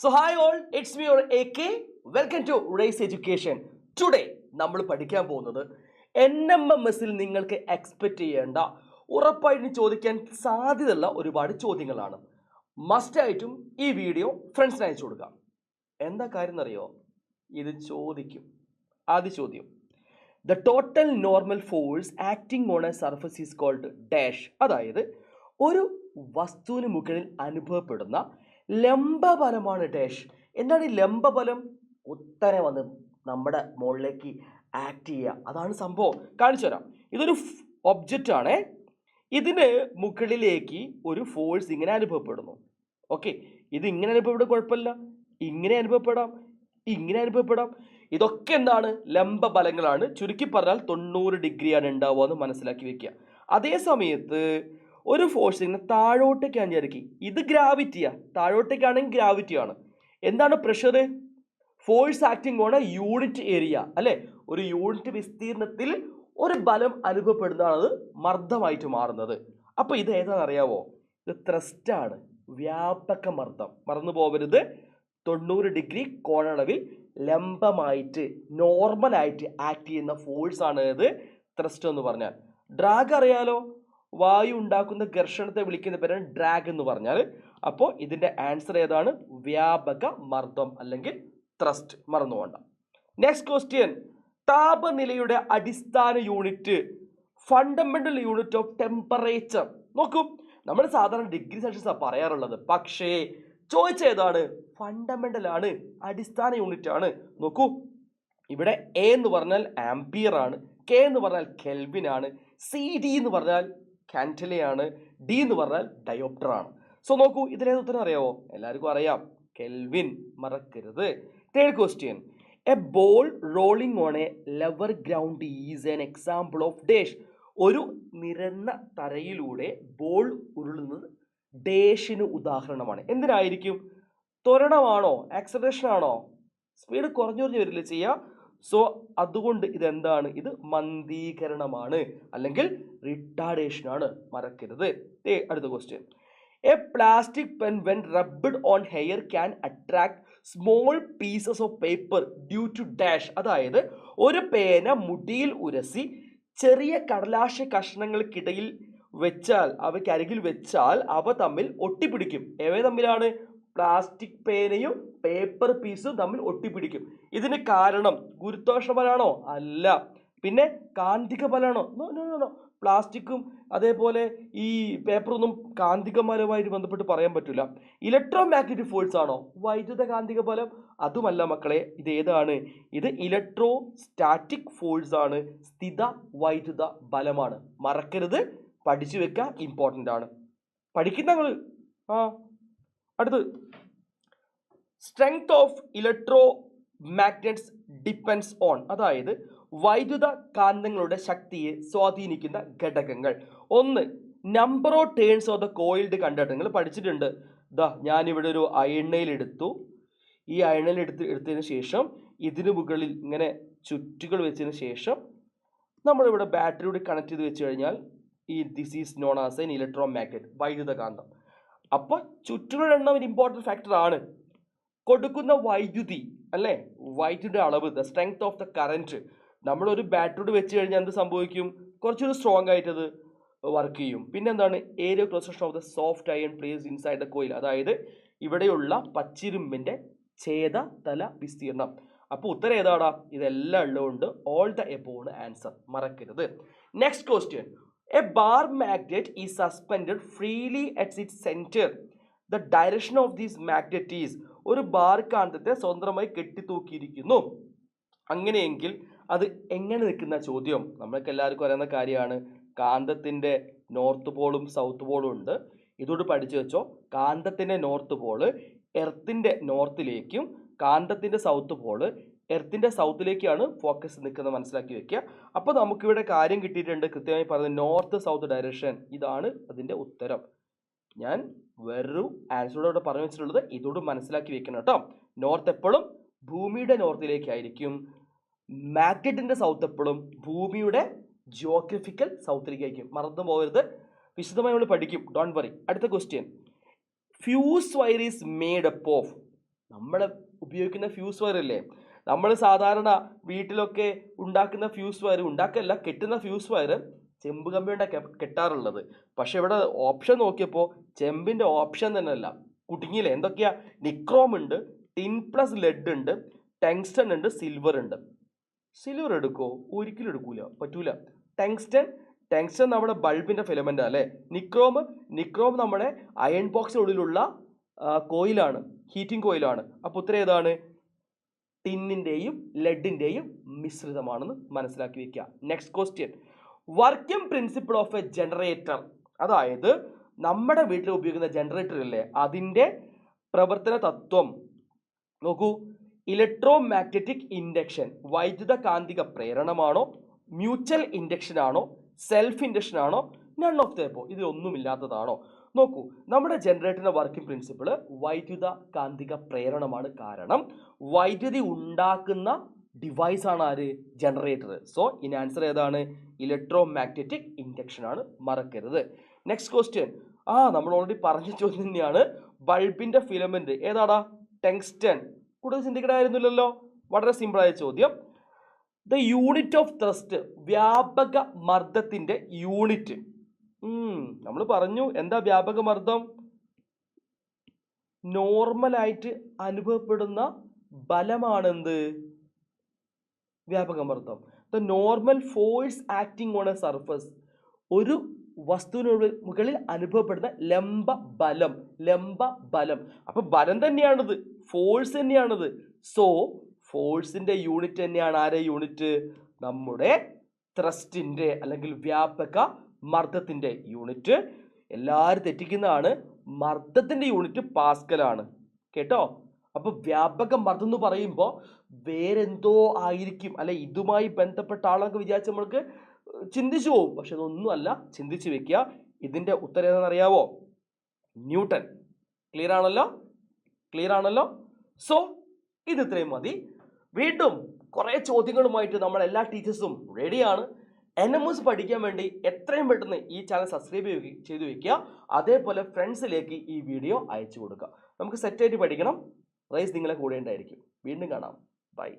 So hi all, it's me your AK. Welcome to Race Education. Today നമ്മൾ പഠിക്കാൻ പോകുന്നത് NMMSൽ നിങ്ങൾക്ക് എക്സ്പെക്ട് ചെയ്യേണ്ട ഉറപ്പായിട്ടും ചോദിക്കാൻ സാധ്യതയുള്ള ഒരുപാട് ചോദ്യങ്ങളാണ്. മസ്റ്റായിട്ടും ഈ വീഡിയോ ഫ്രണ്ട്സിന് അയച്ചു കൊടുക്കാം. എന്താ കാര്യം എന്നറിയോ? ഇത് ചോദിക്കും. ആദ്യ ചോദ്യം, the total normal force acting on a surface is called dash. അതായത് ഒരു വസ്തുവിന് മുകളിൽ അനുഭവപ്പെടുന്ന ലംബബലമാണ് ഡാഷ്. എന്താണ് ഈ ലംബബലം? കുത്തനെ വന്ന് നമ്മുടെ മുകളിലേക്ക് ആക്ട് ചെയ്യുക, അതാണ് സംഭവം. കാണിച്ചു തരാം. ഇതൊരു ഒബ്ജക്റ്റ് ആണ്. ഇതിന് മുകളിലേക്ക് ഒരു ഫോഴ്സ് ഇങ്ങനെ അനുഭവപ്പെടുന്നു. ഓക്കെ, ഇത് ഇങ്ങനെ അനുഭവപ്പെടും, കുഴപ്പമില്ല. ഇങ്ങനെ അനുഭവപ്പെടാം, ഇങ്ങനെ അനുഭവപ്പെടാം. ഇതൊക്കെ എന്താണ്? ലംബബലങ്ങളാണ്. ചുരുക്കി പറഞ്ഞാൽ 90 ഡിഗ്രിയാണ് ഉണ്ടാവുക എന്ന് മനസ്സിലാക്കി വെക്കുക. അതേ സമയത്ത് ഒരു ഫോഴ്സ് ഇങ്ങനെ താഴോട്ടേക്കാണ് വിചാരിക്കുക. ഇത് ഗ്രാവിറ്റിയാ, താഴോട്ടേക്കാണെങ്കിൽ ഗ്രാവിറ്റിയാണ്. എന്താണ് pressure? Force acting on A unit area, അല്ലെ? ഒരു യൂണിറ്റ് വിസ്തീർണത്തിൽ ഒരു ബലം അനുഭവപ്പെടുന്നതാണ് അത് മർദ്ദമായിട്ട് മാറുന്നത്. അപ്പൊ ഇത് ഏതാണെന്ന് അറിയാവോ? ഇത് ത്രസ്റ്റ് ആണ്, വ്യാപക മർദ്ദം. മറന്നു പോകരുത്. 90 ഡിഗ്രി കോണളവിൽ ലംബമായിട്ട് നോർമലായിട്ട് ആക്ട് ചെയ്യുന്ന ഫോഴ്സ് ആണ് ഇത് ത്രസ്റ്റ് എന്ന് പറഞ്ഞാൽ. ഡ്രാഗ് അറിയാലോ, വായു ഉണ്ടാക്കുന്ന ഘർഷണത്തെ വിളിക്കുന്ന പേരാണ് ഡ്രാഗ് എന്ന് പറഞ്ഞാൽ. അപ്പോൾ ഇതിന്റെ ആൻസർ ഏതാണ്? വ്യാപക മർദ്ദം അല്ലെങ്കിൽ ത്രസ്റ്റ്. മറന്നു പോകണ്ട. നെക്സ്റ്റ് ക്വസ്റ്റ്യൻ, താപനിലയുടെ അടിസ്ഥാന unit, fundamental unit of temperature. നോക്കൂ, നമ്മൾ സാധാരണ ഡിഗ്രി സെൽഷ്യസ് പറയാറുള്ളത്, പക്ഷേ ചോദിച്ച ഏതാണ്? ഫണ്ടമെന്റൽ ആണ്, അടിസ്ഥാന യൂണിറ്റ് ആണ്. നോക്കൂ, ഇവിടെ എ എന്ന് പറഞ്ഞാൽ ആംപിയർ ആണ്, കെ എന്ന് പറഞ്ഞാൽ കെൽവിൻ ആണ്, സി ഡി എന്ന് പറഞ്ഞാൽ കാൻഡിലയാണ്, ഡി എന്ന് പറഞ്ഞാൽ ഡയോപ്റ്റർ ആണ്. സോ നോക്കൂ, ഇതിലേത് ഉത്തരം അറിയാവോ? എല്ലാവർക്കും അറിയാം, കെൽവിൻ. മറക്കരുത്. Third question, A ball rolling on A lever ground is an example of dash. ഒരു നിരന്ന തറയിലൂടെ ബോൾ ഉരുളുന്നത് ഡാഷിന് ഉദാഹരണമാണ്. എന്തിനായിരിക്കും? ത്വരണമാണോ? ആക്സലറേഷൻ ആണോ? സ്പീഡ് കുറഞ്ഞു വരില്ല ചെയ്യുക. സോ അതുകൊണ്ട് ഇതെന്താണ്? ഇത് മന്ദീകരണമാണ് അല്ലെങ്കിൽ റിട്ടാർഡേഷൻ ആണ്. മറക്കരുത്. അടുത്ത question, a plastic pen when rubbed on hair can attract small pieces of paper due to dash. അതായത് ഒരു പേന മുടിയിൽ ഉരസി ചെറിയ കടലാശ കഷ്ണങ്ങൾക്കിടയിൽ വെച്ചാൽ, അവയ്ക്കരികിൽ വെച്ചാൽ അവ തമ്മിൽ ഒട്ടിപ്പിടിക്കും. എവ തമ്മിലാണ്? പ്ലാസ്റ്റിക് പേനയും പേപ്പർ പീസും തമ്മിൽ ഒട്ടിപ്പിടിക്കും. ഇതിന് കാരണം ഗുരുത്വാകർഷണ ബലമാണോ? അല്ല. പിന്നെ കാന്തിക ബലമാണോ? No no no. പ്ലാസ്റ്റിക്കും അതേപോലെ ഈ പേപ്പറൊന്നും കാന്തികബലവുമായിട്ട് ബന്ധപ്പെട്ട് പറയാൻ പറ്റില്ല. ഇലക്ട്രോ മാഗ്നറ്റിക് ഫോഴ്സ് ആണോ? വൈദ്യുത കാന്തിക ബലം? അതുമല്ല മക്കളെ. ഇത് ഏതാണ്? ഇത് ഇലക്ട്രോ സ്റ്റാറ്റിക് ഫോഴ്സ് ആണ്, സ്ഥിത വൈദ്യുത ബലമാണ്. മറക്കരുത്, പഠിച്ചു വെക്കുക, ഇമ്പോർട്ടൻ്റ് ആണ്. പഠിക്കുന്ന നിങ്ങൾ. അടുത്തത്, strength of electro magnets depends on. അതായത് വൈദ്യുത കാന്തങ്ങളുടെ ശക്തിയെ സ്വാധീനിക്കുന്ന ഘടകങ്ങൾ. ഒന്ന്, number of turns of the coiled conductor. നിങ്ങൾ പഠിച്ചിട്ടുണ്ട്. ഞാനിവിടെ ഒരു അയണയിൽ എടുത്തു. ഈ അയണയിൽ എടുത്തതിന് ശേഷം ഇതിനു മുകളിൽ ഇങ്ങനെ ചുറ്റുകൾ വെച്ചതിന് ശേഷം നമ്മളിവിടെ ബാറ്ററിയോട് കണക്ട് ചെയ്ത് വെച്ച് കഴിഞ്ഞാൽ this is known as an electro magnet, വൈദ്യുത കാന്തം. അപ്പോൾ ചുറ്റുകളുടെ എണ്ണം ഒരു ഇമ്പോർട്ടൻറ്റ് ഫാക്ടർ ആണ്. കൊടുക്കുന്ന വൈദ്യുതി, അല്ലേ, വൈദ്യുതിയുടെ അളവ്, the strength of the current. നമ്മളൊരു ബാറ്ററിയോട് വെച്ച് കഴിഞ്ഞാൽ എന്ത് സംഭവിക്കും? കുറച്ചുകൂടി സ്ട്രോങ് ആയിട്ട് അത് വർക്ക് ചെയ്യും. പിന്നെ എന്താണ്? Area cross section of the soft iron place inside the coil. അതായത് ഇവിടെയുള്ള പച്ചിരുമ്പിന്റെ ഛേദതല വിസ്തീർണം. അപ്പോൾ ഉത്തരം ഏതാടാ? ഇതെല്ലാം ഉള്ളതുകൊണ്ട് ഓൾ ദ എബോവ് ആൻസർ. മറക്കരുത്. Next question, A bar magnet is suspended freely at its centre. The direction of these magnet is. ഒരു ബാർ കാന്തത്തെ സ്വതന്ത്രമായി കെട്ടിത്തൂക്കിയിരിക്കുന്നു. അങ്ങനെയെങ്കിൽ അത് എങ്ങനെ നിൽക്കുന്ന ചോദ്യം? നമ്മൾക്ക് എല്ലാവർക്കും അറിയുന്ന കാര്യമാണ്. കാന്തത്തിന്റെ നോർത്ത് പോളും സൗത്ത് പോളും ഉണ്ട്. ഇതോട് പഠിച്ചു വെച്ചോ. കാന്തത്തിന്റെ നോർത്ത് പോള് എർത്തിന്റെ നോർത്തിലേക്കും കാന്തത്തിന്റെ സൗത്ത് പോള് എർത്തിന്റെ സൗത്തിലേക്കാണ് ഫോക്കസ് നിൽക്കുന്നത്. മനസ്സിലാക്കി വെക്കുക. അപ്പോൾ നമുക്കിവിടെ കാര്യം കിട്ടിയിട്ടുണ്ട്, കൃത്യമായി പറയുന്നത് നോർത്ത് സൗത്ത് ഡയറക്ഷൻ. ഇതാണ് അതിന്റെ ഉത്തരം. ഞാൻ വേറൊരു ആൻസറോടെ പറഞ്ഞു വെച്ചിട്ടുള്ളത്, ഇതോട് മനസ്സിലാക്കി വെക്കണം കേട്ടോ. നോർത്ത് എപ്പോഴും ഭൂമിയുടെ നോർത്തിലേക്കായിരിക്കും. മാഗ്നറ്റിന്റെ സൗത്ത് എപ്പോഴും ഭൂമിയുടെ ജിയോഗ്രഫിക്കൽ സൗത്തിലേക്കായിരിക്കും. മറന്നു പോകരുത്, വിശദമായി നമ്മൾ പഠിക്കും. Don't worry. അടുത്ത question, fuse wire is made up of. നമ്മൾ ഉപയോഗിക്കുന്ന ഫ്യൂസ് വയർ ഇല്ലേ, നമ്മൾ സാധാരണ വീട്ടിലൊക്കെ ഉണ്ടാക്കുന്ന ഫ്യൂസ് വയർ, ഉണ്ടാക്കല്ല കെട്ടുന്ന ഫ്യൂസ് വയർ ചെമ്പ് കമ്പി കൊണ്ടാണ് കെട്ടാറുള്ളത്. പക്ഷെ ഇവിടെ ഓപ്ഷൻ നോക്കിയപ്പോൾ ചെമ്പിൻ്റെ ഓപ്ഷൻ തന്നെ അല്ല, കുടുങ്ങിയില്ലേ. എന്തൊക്കെയാ? നിക്രോം ഉണ്ട്, ടിൻ പ്ലസ് ലെഡ് ഉണ്ട്, ടങ്സ്റ്റൺ ഉണ്ട്, സിൽവർ ഉണ്ട്. സിൽവർ എടുക്കോ? ഒരിക്കലും എടുക്കൂല, പറ്റൂല. ടങ്സ്റ്റൺ നമ്മുടെ ബൾബിന്റെ ഫിലമെന്റ് അല്ലേ. നിക്രോം നമ്മുടെ അയൺ ബോക്സിനുള്ളിലുള്ള കോയിലാണ്, ഹീറ്റിംഗ് കോയിലാണ്. അപ്പോൾ ഉത്തരം ഏതാണ്? ടിന്നിന്റെയും ലെഡിന്റെയും മിശ്രിതമാണെന്ന് മനസ്സിലാക്കി വെക്കുക. Next question, working principle of A generator. അതായത് നമ്മുടെ വീട്ടിൽ ഉപയോഗിക്കുന്ന ജനറേറ്റർ അല്ലേ, അതിന്റെ പ്രവർത്തന തത്വം നോക്കൂ. ഇലക്ട്രോ മാഗ്നറ്റിക് ഇൻഡക്ഷൻ, വൈദ്യുത കാന്തിക പ്രേരണമാണോ, മ്യൂച്വൽ ഇൻഡക്ഷൻ ആണോ, സെൽഫ് ഇൻഡക്ഷൻ ആണോ, നൺ ഓഫ് ദ എബോ, ഇതിലൊന്നുമില്ലാത്തതാണോ? നോക്കൂ, നമ്മുടെ ജനറേറ്ററിന്റെ വർക്കിംഗ് പ്രിൻസിപ്പിൾ വൈദ്യുത കാന്തിക പ്രേരണമാണ്. കാരണം വൈദ്യുതി ഉണ്ടാക്കുന്ന ഡിവൈസ് ആണ് ആര്? ജനറേറ്റർ. സോ ഇനി ആൻസർ ഏതാണ്? ഇലക്ട്രോ മാഗ്നറ്റിക് ഇൻഡക്ഷൻ ആണ്, മറക്കരുത്. നെക്സ്റ്റ് ക്വസ്റ്റ്യൻ, നമ്മൾ ഓൾറെഡി പറഞ്ഞ ചോദ്യം തന്നെയാണ്. ബൾബിന്റെ ഫിലമെന്റ് ഏതാടാ? ടങ്സ്റ്റൺ. കൂടുതൽ ചിന്തിക്കണമായിരുന്നില്ലല്ലോ, വളരെ സിമ്പിളായ ചോദ്യം. ദ യൂണിറ്റ് ഓഫ് ത്രസ്റ്റ്, വ്യാപക മർദ്ദത്തിന്റെ യൂണിറ്റ്. നമ്മൾ പറഞ്ഞു എന്താ വ്യാപക മർദ്ദം? നോർമലായിട്ട് അനുഭവപ്പെടുന്ന ബലമാണെന്ത്? വ്യാപക മർദ്ദം. The normal force acting on a surface, ഒരു വസ്തുവിന് മുകളിൽ അനുഭവപ്പെടുന്ന ലംബ ബലം. അപ്പൊ ബലം തന്നെയാണിത്, ഫോഴ്സ് തന്നെയാണിത്. സോ ഫോഴ്സിന്റെ യൂണിറ്റ് തന്നെയാണ് ആരെ യൂണിറ്റ്? നമ്മുടെ ത്രസ്റ്റിന്റെ അല്ലെങ്കിൽ വ്യാപക മർദ്ദത്തിന്റെ യൂണിറ്റ്. എല്ലാവരും തെറ്റിക്കുന്നതാണ്. മർദ്ദത്തിന്റെ യൂണിറ്റ് പാസ്കലാണ് കേട്ടോ. അപ്പൊ വ്യാപക മർദ്ദം എന്ന് പറയുമ്പോൾ വേറെന്തോ ആയിരിക്കും, അല്ലെ ഇതുമായി ബന്ധപ്പെട്ട ആളൊക്കെ വിചാരിച്ച് നമ്മൾക്ക് ചിന്തിച്ചു പോകും. പക്ഷെ അതൊന്നും അല്ല, ചിന്തിച്ചു വെക്കുക. ഇതിന്റെ ഉത്തരം ഏതാണെന്നറിയാവോ? ന്യൂട്ടൺ. ക്ലിയർ ആണല്ലോ? സോ ഇത് ഇത്രയും മതി. വീണ്ടും കുറെ ചോദ്യങ്ങളുമായിട്ട് നമ്മൾ എല്ലാ ടീച്ചേഴ്സും റെഡിയാണ്. NMS പഠിക്കാൻ വേണ്ടി എത്രയും പെട്ടെന്ന് ഈ ചാനൽ സബ്സ്ക്രൈബ് ചെയ്ത് വെക്കുക. അതേപോലെ ഫ്രണ്ട്സിലേക്ക് ഈ വീഡിയോ അയച്ചു കൊടുക്കുക. നമുക്ക് സെറ്റായിട്ട് പഠിക്കണം. റൈസ് നിങ്ങളെ കൂടെ ഉണ്ടായിരിക്കും. വീണ്ടും കാണാം. ബൈ.